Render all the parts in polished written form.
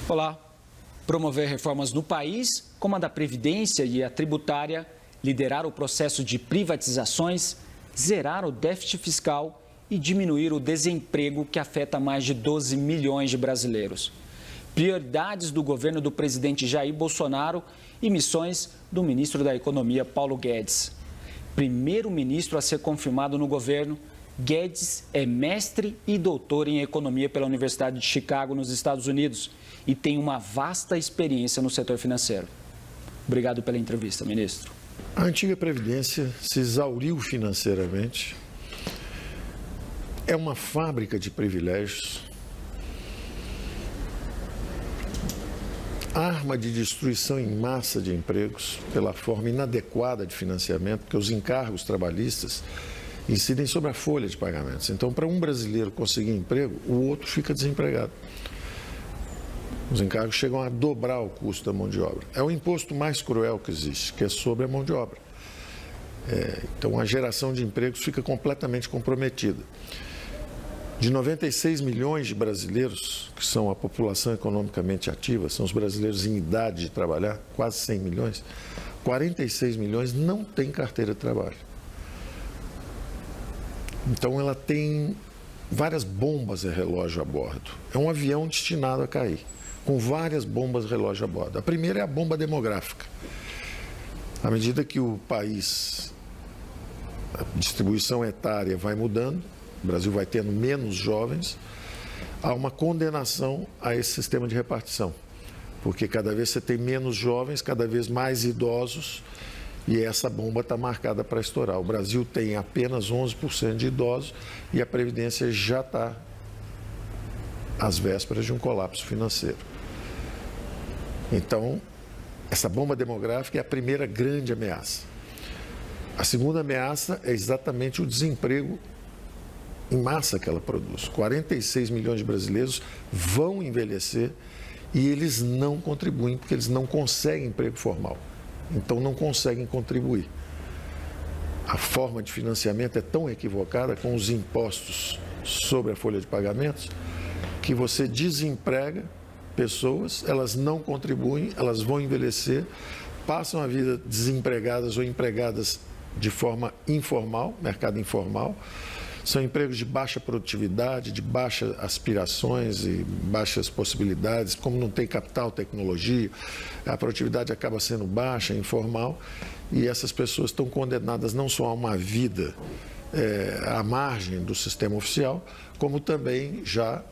Olá. Promover reformas no país, como a da Previdência e a tributária, liderar o processo de privatizações, zerar o déficit fiscal e diminuir o desemprego que afeta mais de 12 milhões de brasileiros. Prioridades do governo do presidente Jair Bolsonaro e missões do ministro da Economia, Paulo Guedes. Primeiro-ministro a ser confirmado no governo, Guedes é mestre e doutor em economia pela Universidade de Chicago, nos Estados Unidos, e tem uma vasta experiência no setor financeiro. Obrigado pela entrevista, ministro. A antiga Previdência se exauriu financeiramente. É uma fábrica de privilégios. Arma de destruição em massa de empregos pela forma inadequada de financiamento, porque os encargos trabalhistas incidem sobre a folha de pagamentos. Então, para um brasileiro conseguir emprego, o outro fica desempregado. Os encargos chegam a dobrar o custo da mão de obra. É o imposto mais cruel que existe, que é sobre a mão de obra. Então, a geração de empregos fica completamente comprometida. De 96 milhões de brasileiros, que são a população economicamente ativa, são os brasileiros em idade de trabalhar, quase 100 milhões, 46 milhões não têm carteira de trabalho. Então, ela tem várias bombas de relógio a bordo. É um avião destinado a cair, com várias bombas de relógio a bordo. A primeira é a bomba demográfica. À medida que o país, a distribuição etária vai mudando, o Brasil vai tendo menos jovens, há uma condenação a esse sistema de repartição. Porque cada vez você tem menos jovens, cada vez mais idosos, e essa bomba está marcada para estourar. O Brasil tem apenas 11% de idosos e a Previdência já está às vésperas de um colapso financeiro. Então, essa bomba demográfica é a primeira grande ameaça. A segunda ameaça é exatamente o desemprego em massa que ela produz. 46 milhões de brasileiros vão envelhecer e eles não contribuem, porque eles não conseguem emprego formal. Então, não conseguem contribuir. A forma de financiamento é tão equivocada com os impostos sobre a folha de pagamentos que você desemprega pessoas, elas não contribuem, elas vão envelhecer, passam a vida desempregadas ou empregadas de forma informal, mercado informal. São empregos de baixa produtividade, de baixas aspirações e baixas possibilidades. Como não tem capital, tecnologia, a produtividade acaba sendo baixa, informal, e essas pessoas estão condenadas não só a uma vida à margem do sistema oficial, como também já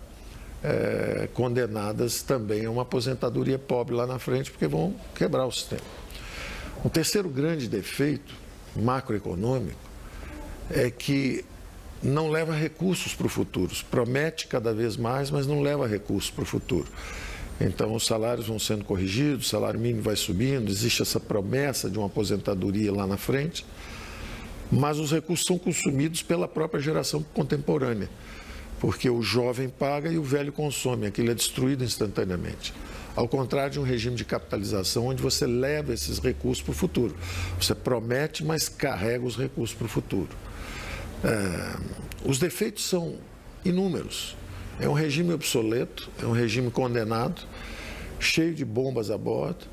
condenadas também a uma aposentadoria pobre lá na frente, porque vão quebrar o sistema. Um terceiro grande defeito macroeconômico é que não leva recursos para o futuro. Promete cada vez mais, mas não leva recursos para o futuro. Então, os salários vão sendo corrigidos, o salário mínimo vai subindo, existe essa promessa de uma aposentadoria lá na frente, mas os recursos são consumidos pela própria geração contemporânea, porque o jovem paga e o velho consome, aquilo é destruído instantaneamente. Ao contrário de um regime de capitalização, onde você leva esses recursos para o futuro. Você promete, mas carrega os recursos para o futuro. Os defeitos são inúmeros. É um regime obsoleto, é um regime condenado, cheio de bombas a bordo.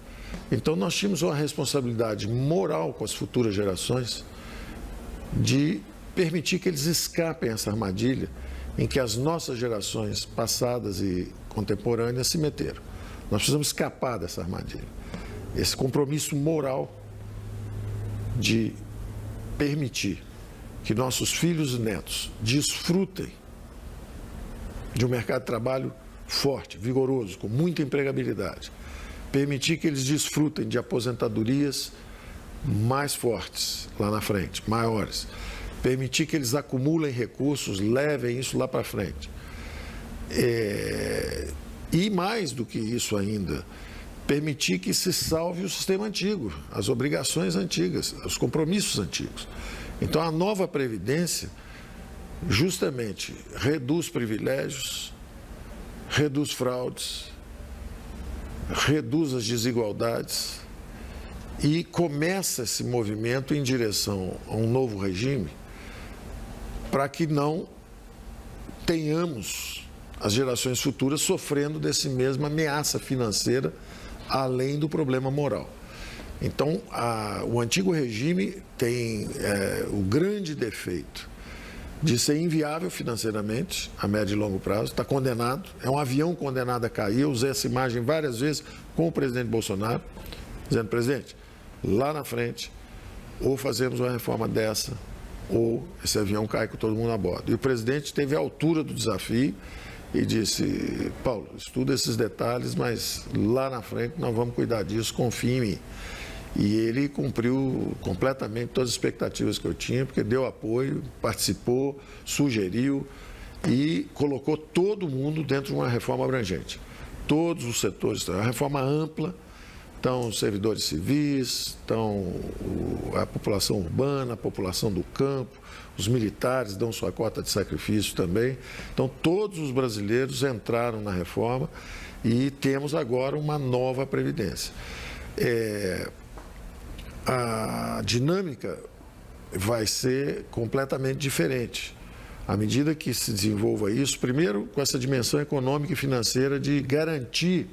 Então, nós tínhamos uma responsabilidade moral com as futuras gerações de permitir que eles escapem essa armadilha em que as nossas gerações passadas e contemporâneas se meteram. Nós precisamos escapar dessa armadilha. Esse compromisso moral de permitir que nossos filhos e netos desfrutem de um mercado de trabalho forte, vigoroso, com muita empregabilidade. Permitir que eles desfrutem de aposentadorias mais fortes lá na frente, maiores. Permitir que eles acumulem recursos, levem isso lá para frente. E mais do que isso ainda, permitir que se salve o sistema antigo, as obrigações antigas, os compromissos antigos. Então, a nova Previdência justamente reduz privilégios, reduz fraudes, reduz as desigualdades e começa esse movimento em direção a um novo regime para que não tenhamos as gerações futuras sofrendo dessa mesma ameaça financeira, além do problema moral. Então, o antigo regime tem o grande defeito de ser inviável financeiramente, a médio e longo prazo, está condenado, é um avião condenado a cair. Eu usei essa imagem várias vezes com o presidente Bolsonaro, dizendo: presidente, lá na frente, ou fazemos uma reforma dessa, ou esse avião cai com todo mundo a bordo. E o presidente teve a altura do desafio e disse: Paulo, estuda esses detalhes, mas lá na frente nós vamos cuidar disso, confie em mim. E ele cumpriu completamente todas as expectativas que eu tinha, porque deu apoio, participou, sugeriu e colocou todo mundo dentro de uma reforma abrangente. Todos os setores, uma reforma ampla. Estão os servidores civis, estão a população urbana, a população do campo, os militares dão sua cota de sacrifício também. Então, todos os brasileiros entraram na reforma e temos agora uma nova Previdência. A dinâmica vai ser completamente diferente. À medida que se desenvolva isso, primeiro com essa dimensão econômica e financeira de garantir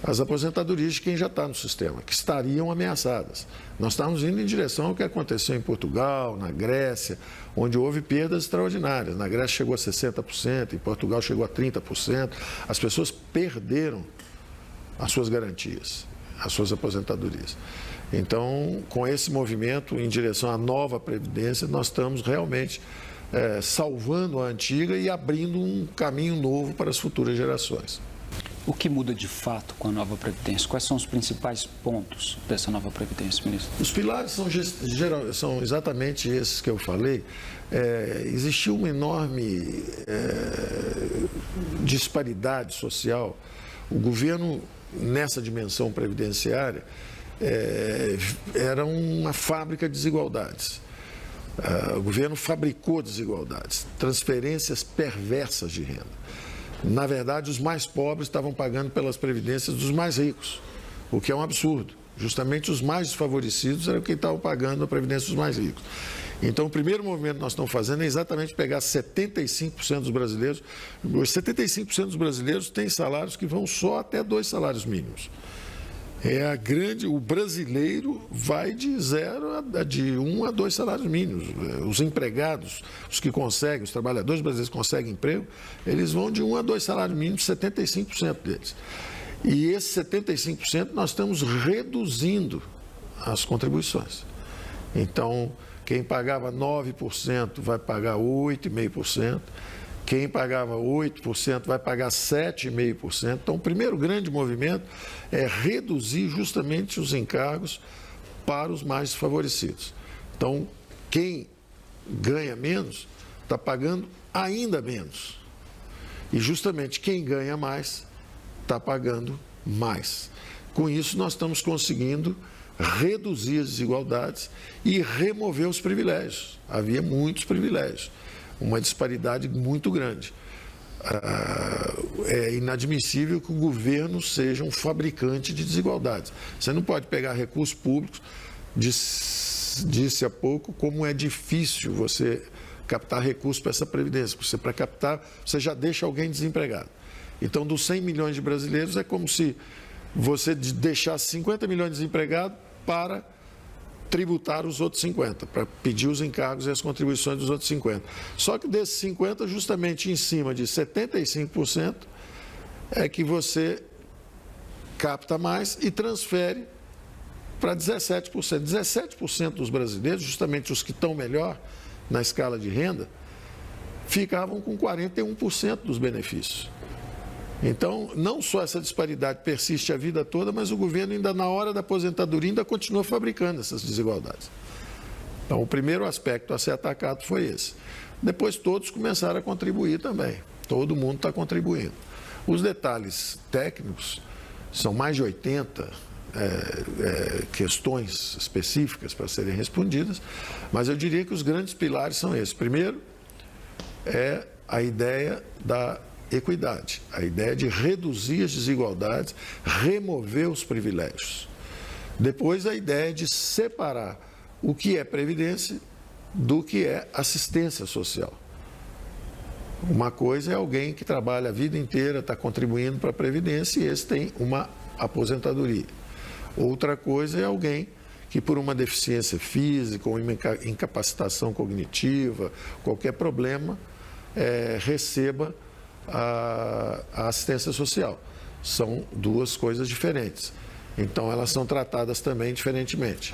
as aposentadorias de quem já está no sistema, que estariam ameaçadas. Nós estamos indo em direção ao que aconteceu em Portugal, na Grécia, onde houve perdas extraordinárias. Na Grécia chegou a 60%, em Portugal chegou a 30%. As pessoas perderam as suas garantias, as suas aposentadorias. Então, com esse movimento em direção à nova Previdência, nós estamos realmente salvando a antiga e abrindo um caminho novo para as futuras gerações. O que muda de fato com a nova Previdência? Quais são os principais pontos dessa nova Previdência, ministro? Os pilares são exatamente esses que eu falei. Existiu uma enorme disparidade social. O governo, nessa dimensão previdenciária, era uma fábrica de desigualdades. O governo fabricou desigualdades, transferências perversas de renda. Na verdade, os mais pobres estavam pagando pelas previdências dos mais ricos, o que é um absurdo. Justamente os mais desfavorecidos eram quem estavam pagando a previdência dos mais ricos. Então, o primeiro movimento que nós estamos fazendo é exatamente pegar 75% dos brasileiros. Os 75% dos brasileiros têm salários que vão só até 2 salários mínimos. O brasileiro vai de 1 a 2 salários mínimos. Os empregados, os que conseguem, os trabalhadores brasileiros que conseguem emprego, eles vão de 1 a 2 salários mínimos, 75% deles. E esses 75% nós estamos reduzindo as contribuições. Então, quem pagava 9% vai pagar 8,5%. Quem pagava 8% vai pagar 7,5%. Então, o primeiro grande movimento é reduzir justamente os encargos para os mais desfavorecidos. Então, quem ganha menos está pagando ainda menos. E justamente quem ganha mais está pagando mais. Com isso, nós estamos conseguindo reduzir as desigualdades e remover os privilégios. Havia muitos privilégios. Uma disparidade muito grande. É inadmissível que o governo seja um fabricante de desigualdades. Você não pode pegar recursos públicos, disse há pouco, como é difícil você captar recursos para essa previdência. Para captar, você já deixa alguém desempregado. Então, dos 100 milhões de brasileiros, é como se você deixasse 50 milhões de desempregados para tributar os outros 50, para pedir os encargos e as contribuições dos outros 50. Só que desses 50, justamente em cima de 75%, é que você capta mais e transfere para 17%. 17% dos brasileiros, justamente os que estão melhor na escala de renda, ficavam com 41% dos benefícios. Então, não só essa disparidade persiste a vida toda, mas o governo ainda na hora da aposentadoria ainda continua fabricando essas desigualdades. Então, o primeiro aspecto a ser atacado foi esse. Depois todos começaram a contribuir também. Todo mundo está contribuindo. Os detalhes técnicos são mais de 80 questões específicas para serem respondidas, mas eu diria que os grandes pilares são esses. Primeiro, é a ideia da equidade, a ideia de reduzir as desigualdades, remover os privilégios. Depois, a ideia de separar o que é previdência do que é assistência social. Uma coisa é alguém que trabalha a vida inteira, está contribuindo para a Previdência e esse tem uma aposentadoria. Outra coisa é alguém que por uma deficiência física ou incapacitação cognitiva, qualquer problema, receba a assistência social. São duas coisas diferentes. Então, elas são tratadas também diferentemente.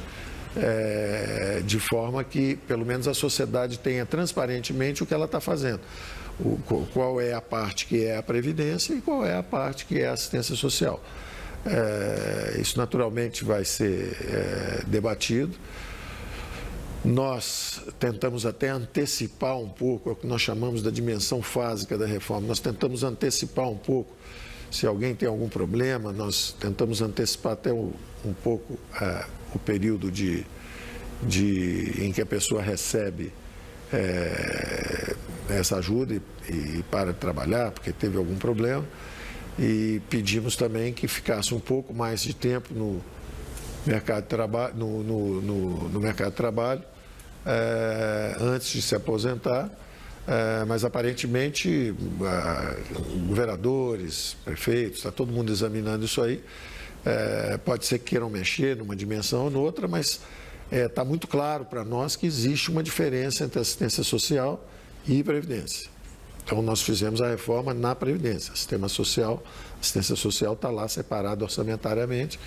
De forma que, pelo menos, a sociedade tenha transparentemente o que ela está fazendo. Qual é a parte que é a Previdência e qual é a parte que é a assistência social. Isso naturalmente vai ser debatido. Nós tentamos até antecipar um pouco, é o que nós chamamos da dimensão fásica da reforma, nós tentamos antecipar um pouco, se alguém tem algum problema, nós tentamos antecipar até um pouco o período em que a pessoa recebe essa ajuda e para de trabalhar porque teve algum problema. E pedimos também que ficasse um pouco mais de tempo no mercado de trabalho, no mercado de trabalho antes de se aposentar, mas aparentemente governadores, prefeitos, está todo mundo examinando isso aí. Pode ser que queiram mexer numa dimensão ou noutra, mas está muito claro para nós que existe uma diferença entre assistência social e previdência. Então, nós fizemos a reforma na Previdência. Sistema social, assistência social está lá separada orçamentariamente,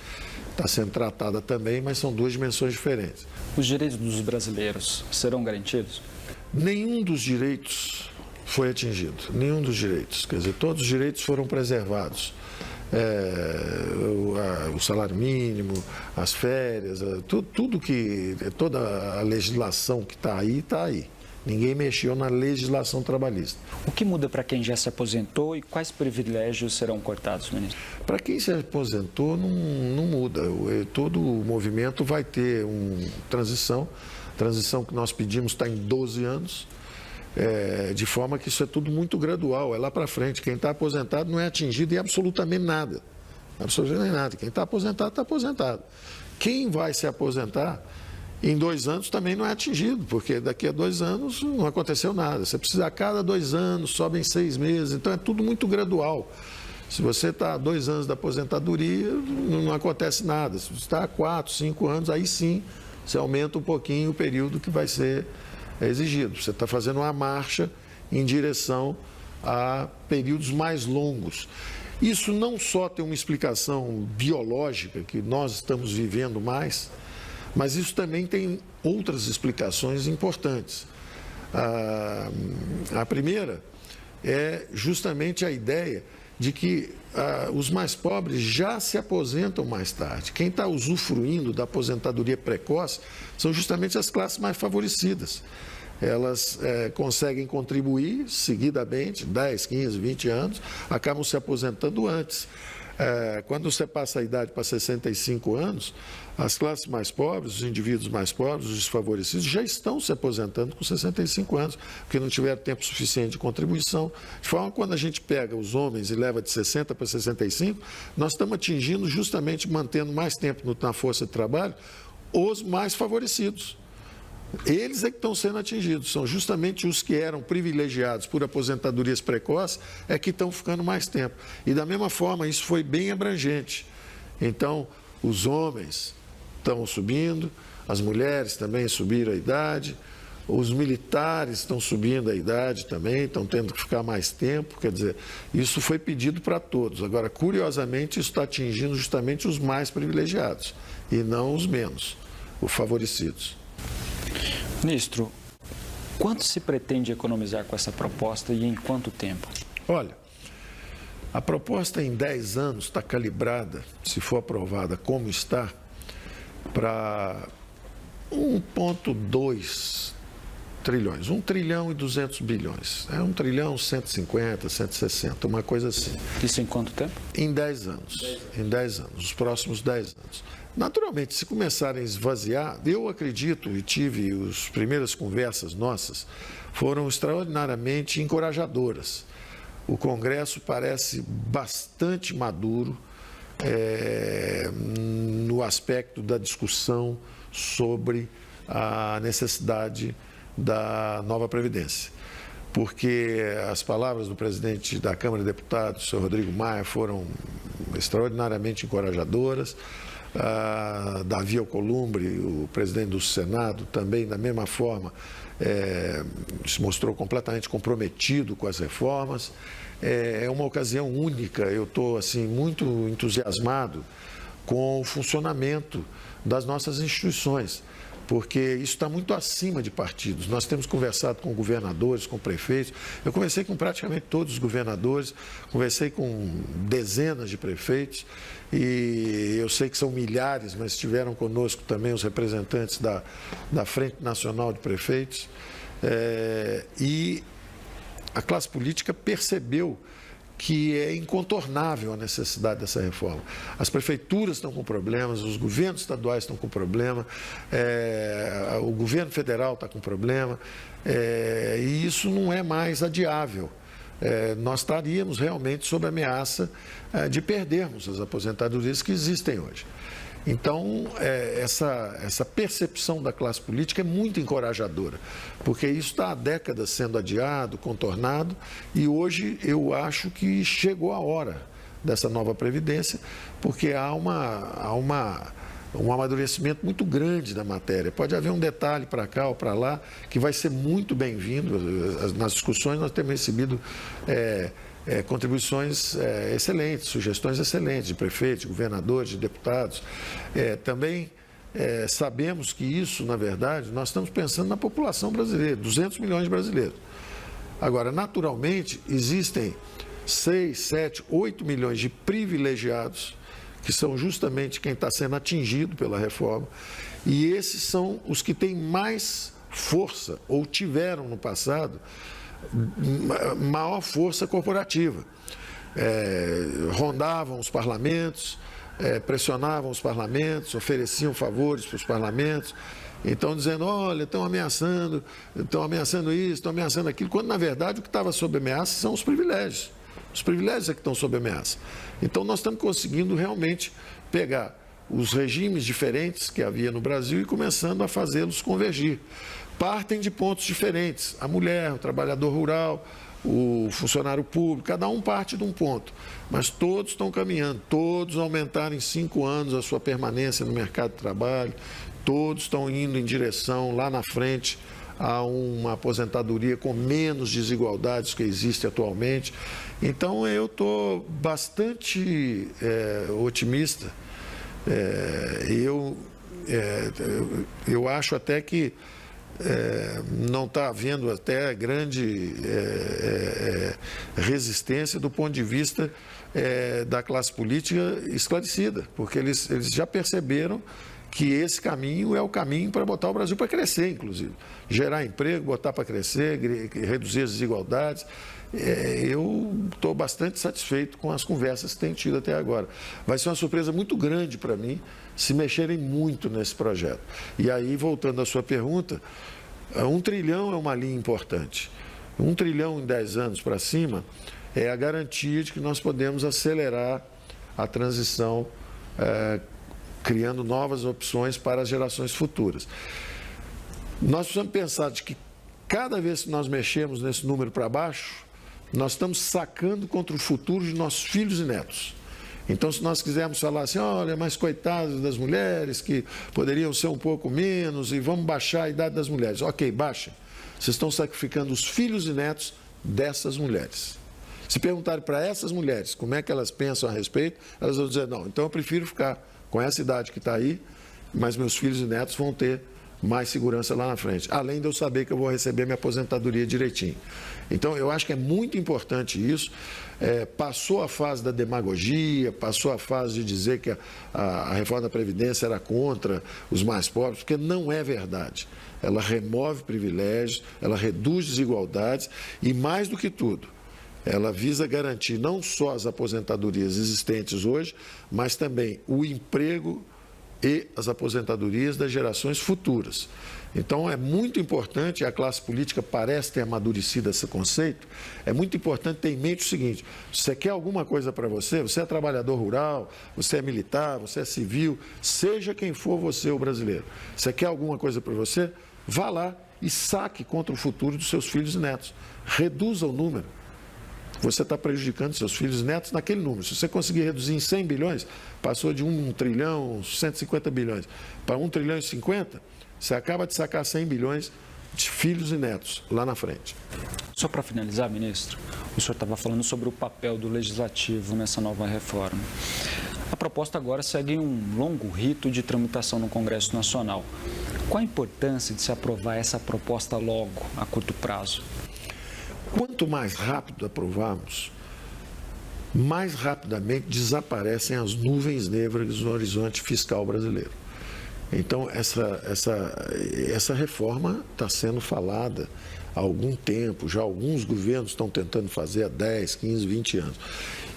está sendo tratada também, mas são duas dimensões diferentes. Os direitos dos brasileiros serão garantidos? Nenhum dos direitos foi atingido, nenhum dos direitos. Quer dizer, todos os direitos foram preservados. O salário mínimo, as férias, toda a legislação que está aí, está aí. Ninguém mexeu na legislação trabalhista. O que muda para quem já se aposentou e quais privilégios serão cortados, ministro? Para quem se aposentou, não muda. Todo o movimento vai ter uma transição. A transição que nós pedimos está em 12 anos, de forma que isso é tudo muito gradual, é lá para frente. Quem está aposentado não é atingido em absolutamente nada. Absolutamente nada. Quem está aposentado, está aposentado. Quem vai se aposentar em 2 anos também não é atingido, porque daqui a 2 anos não aconteceu nada. Você precisa, a cada 2 anos, sobe em 6 meses, então é tudo muito gradual. Se você está há 2 anos da aposentadoria, não acontece nada. Se você está há 4, 5 anos, aí sim, você aumenta um pouquinho o período que vai ser exigido. Você está fazendo uma marcha em direção a períodos mais longos. Isso não só tem uma explicação biológica, que nós estamos vivendo mais, mas isso também tem outras explicações importantes. A primeira é justamente a ideia de que os mais pobres já se aposentam mais tarde. Quem está usufruindo da aposentadoria precoce são justamente as classes mais favorecidas. Elas conseguem contribuir seguidamente, 10, 15, 20 anos, acabam se aposentando antes. Quando você passa a idade para 65 anos, as classes mais pobres, os indivíduos mais pobres, os desfavorecidos, já estão se aposentando com 65 anos, porque não tiveram tempo suficiente de contribuição. De forma que, quando a gente pega os homens e leva de 60 para 65, nós estamos atingindo, justamente mantendo mais tempo na força de trabalho, os mais favorecidos. Eles é que estão sendo atingidos, são justamente os que eram privilegiados por aposentadorias precoces, é que estão ficando mais tempo. E da mesma forma, isso foi bem abrangente. Então, os homens estão subindo, as mulheres também subiram a idade, os militares estão subindo a idade também, estão tendo que ficar mais tempo, quer dizer, isso foi pedido para todos. Agora, curiosamente, isso está atingindo justamente os mais privilegiados e não os menos, os favorecidos. Ministro, quanto se pretende economizar com essa proposta e em quanto tempo? Olha, a proposta em 10 anos está calibrada, se for aprovada como está, para 1,2 trilhões, 1 trilhão e 200 bilhões. 1 trilhão, 150, 160, uma coisa assim. Isso em quanto tempo? Em 10 anos. Em 10 anos, os próximos 10 anos. Naturalmente, se começarem a esvaziar, eu acredito, e tive as primeiras conversas nossas, foram extraordinariamente encorajadoras. O Congresso parece bastante maduro no aspecto da discussão sobre a necessidade da nova Previdência. porque as palavras do presidente da Câmara de Deputados, o senhor Rodrigo Maia, foram extraordinariamente encorajadoras. Davi Alcolumbre, o presidente do Senado, também, da mesma forma, se mostrou completamente comprometido com as reformas. É uma ocasião única, eu estou assim, muito entusiasmado com o funcionamento das nossas instituições, porque isso está muito acima de partidos. Nós temos conversado com governadores, com prefeitos. Eu conversei com praticamente todos os governadores, conversei com dezenas de prefeitos, e eu sei que são milhares, mas estiveram conosco também os representantes da Frente Nacional de Prefeitos. E a classe política percebeu que é incontornável a necessidade dessa reforma. As prefeituras estão com problemas, os governos estaduais estão com problema, o governo federal está com problema, e isso não é mais adiável. Nós estaríamos realmente sob ameaça de perdermos as aposentadorias que existem hoje. Então, essa percepção da classe política é muito encorajadora, porque isso está há décadas sendo adiado, contornado, e hoje eu acho que chegou a hora dessa nova Previdência, porque há um amadurecimento muito grande da matéria. Pode haver um detalhe para cá ou para lá que vai ser muito bem-vindo. Nas discussões nós temos recebido contribuições excelentes, sugestões excelentes de prefeitos, de governadores, de deputados. Também sabemos que isso, na verdade, nós estamos pensando na população brasileira, 200 milhões de brasileiros. Agora, naturalmente, existem 6, 7, 8 milhões de privilegiados, que são justamente quem está sendo atingido pela reforma, e esses são os que têm mais força, ou tiveram no passado, maior força corporativa. Rondavam os parlamentos, pressionavam os parlamentos, ofereciam favores para os parlamentos, então dizendo, olha, estão ameaçando isso, estão ameaçando aquilo, quando na verdade o que estava sob ameaça são os privilégios. Os privilégios é que estão sob ameaça. Então nós estamos conseguindo realmente pegar os regimes diferentes que havia no Brasil e começando a fazê-los convergir. Partem de pontos diferentes. A mulher, o trabalhador rural, o funcionário público, cada um parte de um ponto. Mas todos estão caminhando, todos aumentaram em 5 anos a sua permanência no mercado de trabalho, todos estão indo em direção lá na frente a uma aposentadoria com menos desigualdades que existe atualmente. Então eu estou bastante otimista. Eu acho até que não está havendo até grande resistência do ponto de vista da classe política esclarecida, porque eles já perceberam que esse caminho é o caminho para botar o Brasil para crescer, inclusive. Gerar emprego, botar para crescer, reduzir as desigualdades. Eu estou bastante satisfeito com as conversas que tenho tido até agora. Vai ser uma surpresa muito grande para mim se mexerem muito nesse projeto. E aí, voltando à sua pergunta, 1 trilhão é uma linha importante. 1 trilhão em 10 anos para cima é a garantia de que nós podemos acelerar a transição, criando novas opções para as gerações futuras. Nós precisamos pensar de que cada vez que nós mexemos nesse número para baixo, nós estamos sacando contra o futuro de nossos filhos e netos. Então, se nós quisermos falar assim, olha, mas coitadas das mulheres que poderiam ser um pouco menos e vamos baixar a idade das mulheres. Ok, baixem. Vocês estão sacrificando os filhos e netos dessas mulheres. Se perguntarem para essas mulheres como é que elas pensam a respeito, elas vão dizer, não, então eu prefiro ficar com essa idade que está aí, mas meus filhos e netos vão ter mais segurança lá na frente, além de eu saber que eu vou receber minha aposentadoria direitinho. Então, eu acho que é muito importante isso. Passou a fase da demagogia, passou a fase de dizer que a reforma da Previdência era contra os mais pobres, porque não é verdade. Ela remove privilégios, ela reduz desigualdades e, mais do que tudo, ela visa garantir não só as aposentadorias existentes hoje, mas também o emprego e as aposentadorias das gerações futuras. Então, é muito importante, a classe política parece ter amadurecido esse conceito, é muito importante ter em mente o seguinte, se você quer alguma coisa para você é trabalhador rural, você é militar, você é civil, seja quem for você, o brasileiro, você quer alguma coisa para você, vá lá e saque contra o futuro dos seus filhos e netos. Reduza o número. Você está prejudicando seus filhos e netos naquele número. Se você conseguir reduzir em 100 bilhões, passou de 1 trilhão, 150 bilhões, para 1 trilhão e 50, você acaba de sacar 100 bilhões de filhos e netos lá na frente. Só para finalizar, ministro, o senhor estava falando sobre o papel do Legislativo nessa nova reforma. A proposta agora segue um longo rito de tramitação no Congresso Nacional. Qual a importância de se aprovar essa proposta logo, a curto prazo? Quanto mais rápido aprovarmos, mais rapidamente desaparecem as nuvens negras no horizonte fiscal brasileiro. Então, essa reforma está sendo falada há algum tempo, já alguns governos estão tentando fazer há 10, 15, 20 anos.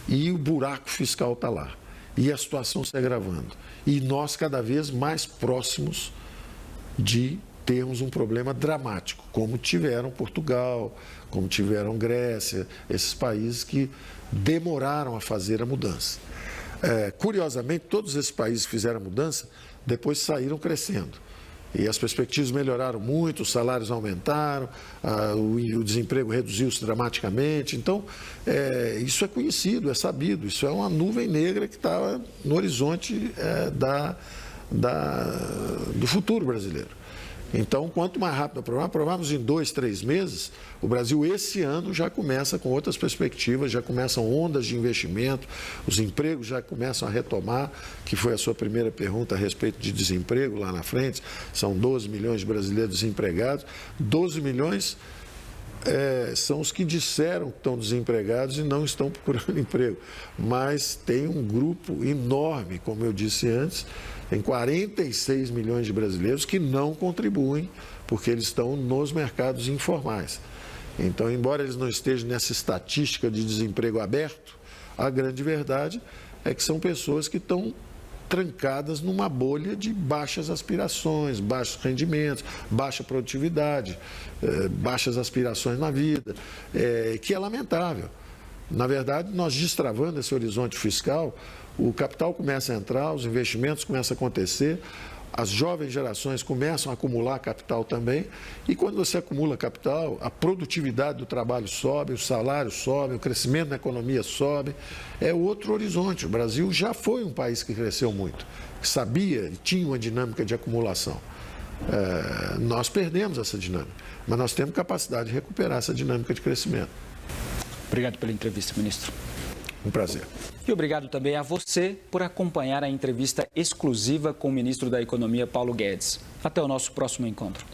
E o buraco fiscal está lá. E a situação se agravando. E nós cada vez mais próximos de termos um problema dramático, como tiveram Portugal, como tiveram Grécia, esses países que demoraram a fazer a mudança. Curiosamente, todos esses países que fizeram a mudança, depois saíram crescendo. E as perspectivas melhoraram muito, os salários aumentaram, o desemprego reduziu-se dramaticamente. Então, isso é conhecido, é sabido, isso é uma nuvem negra que está no horizonte do futuro brasileiro. Então, quanto mais rápido aprovarmos em 2, 3 meses, o Brasil esse ano já começa com outras perspectivas, já começam ondas de investimento, os empregos já começam a retomar, que foi a sua primeira pergunta a respeito de desemprego lá na frente, são 12 milhões de brasileiros desempregados, 12 milhões são os que disseram que estão desempregados e não estão procurando emprego, mas tem um grupo enorme, como eu disse antes, tem 46 milhões de brasileiros que não contribuem, porque eles estão nos mercados informais. Então, embora eles não estejam nessa estatística de desemprego aberto, a grande verdade é que são pessoas que estão trancadas numa bolha de baixas aspirações, baixos rendimentos, baixa produtividade, baixas aspirações na vida, que é lamentável. Na verdade, nós destravando esse horizonte fiscal, o capital começa a entrar, os investimentos começam a acontecer, as jovens gerações começam a acumular capital também, e quando você acumula capital, a produtividade do trabalho sobe, o salário sobe, o crescimento na economia sobe, é outro horizonte. O Brasil já foi um país que cresceu muito, que sabia e tinha uma dinâmica de acumulação. Nós perdemos essa dinâmica, mas nós temos capacidade de recuperar essa dinâmica de crescimento. Obrigado pela entrevista, ministro. Um prazer. E obrigado também a você por acompanhar a entrevista exclusiva com o ministro da Economia, Paulo Guedes. Até o nosso próximo encontro.